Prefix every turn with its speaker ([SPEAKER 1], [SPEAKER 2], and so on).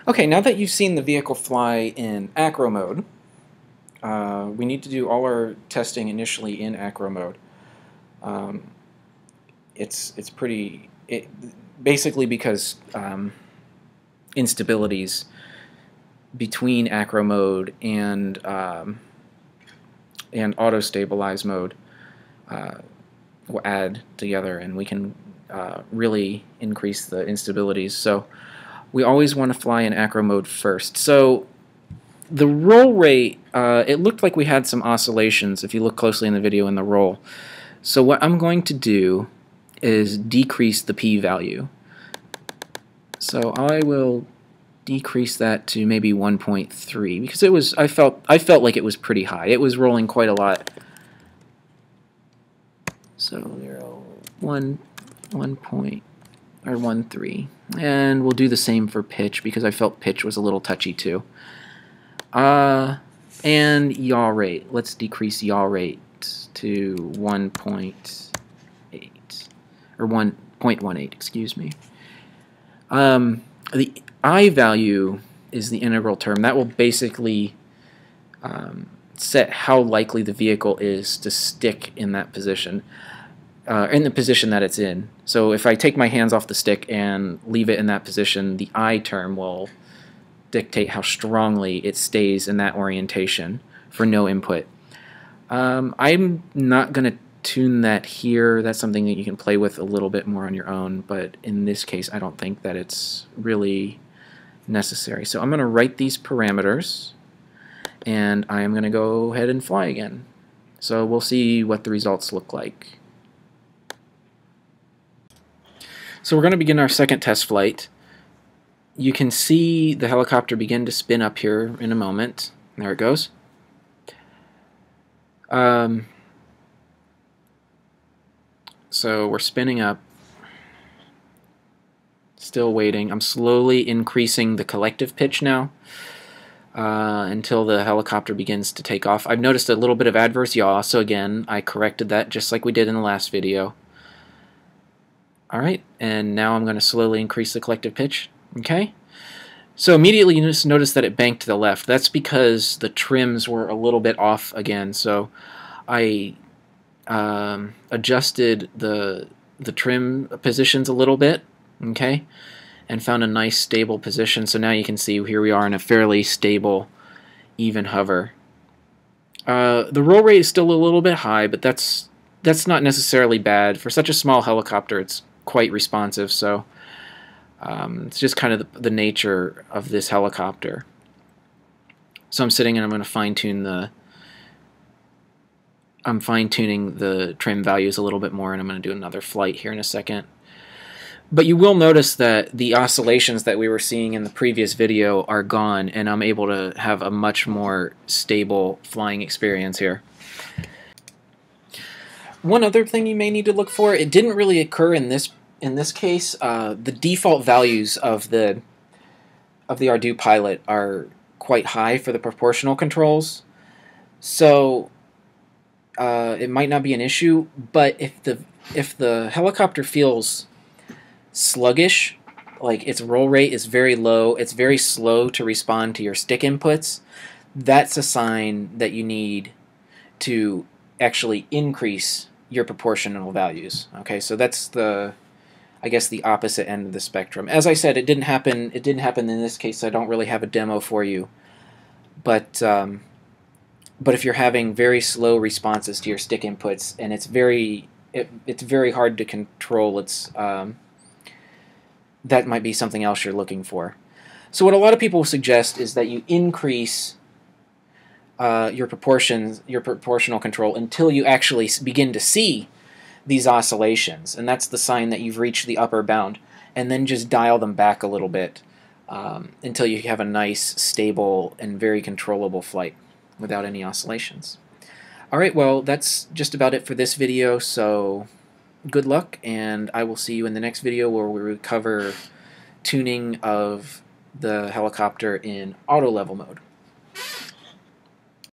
[SPEAKER 1] Okay, now that you've seen the vehicle fly in acro mode, we need to do all our testing initially in acro mode. It's basically because instabilities between acro mode and auto stabilize mode will add together, and we can really increase the instabilities. So we always want to fly in acro mode first. So the roll rate, it looked like we had some oscillations if you look closely in the video in the roll. So what I'm going to do is decrease the p-value. So I will decrease that to maybe 1.3 because it was I felt like it was pretty high. It was rolling quite a lot. So 1.13, and we'll do the same for pitch because I felt pitch was a little touchy too. And yaw rate. Let's decrease yaw rate to 1.8 or 1.18. Excuse me. The I value is the integral term. That will basically set how likely the vehicle is to stick in that position, in the position that it's in. So if I take my hands off the stick and leave it in that position, the I term will dictate how strongly it stays in that orientation for no input. I'm not going to tune that here. That's something that you can play with a little bit more on your own, but in this case I don't think that it's really necessary. So I'm going to write these parameters, and I am going to go ahead and fly again. So we'll see what the results look like. So we're going to begin our second test flight. You can see the helicopter begin to spin up here in a moment. There it goes. So we're spinning up. Still waiting. I'm slowly increasing the collective pitch now until the helicopter begins to take off. I've noticed a little bit of adverse yaw, so again, I corrected that just like we did in the last video. Alright, and now I'm going to slowly increase the collective pitch. Okay? So immediately you just notice that it banked to the left. That's because the trims were a little bit off again, so I adjusted the trim positions a little bit, okay, and found a nice stable position. So now you can see here we are in a fairly stable, even hover. The roll rate is still a little bit high, but that's not necessarily bad. For such a small helicopter, it's quite responsive, so it's just kind of the nature of this helicopter. So I'm sitting and I'm going to fine-tune I'm fine-tuning the trim values a little bit more, and I'm going to do another flight here in a second. But you will notice that the oscillations that we were seeing in the previous video are gone, and I'm able to have a much more stable flying experience here. One other thing you may need to look for, it didn't really occur in this case, the default values of the Ardu Pilot are quite high for the proportional controls. So it might not be an issue, but if the helicopter feels sluggish, like its roll rate is very low, it's very slow to respond to your stick inputs, that's a sign that you need to actually increase your proportional values. Okay, so that's I guess the opposite end of the spectrum. As I said, it didn't happen in this case, so I don't really have a demo for you. But if you're having very slow responses to your stick inputs, and it's very hard to control, that might be something else you're looking for. So what a lot of people suggest is that you increase your proportional control until you actually begin to see these oscillations, and that's the sign that you've reached the upper bound, and then just dial them back a little bit until you have a nice, stable, and very controllable flight without any oscillations. Alright, well, that's just about it for this video, so good luck, and I will see you in the next video where we cover tuning of the helicopter in auto level mode.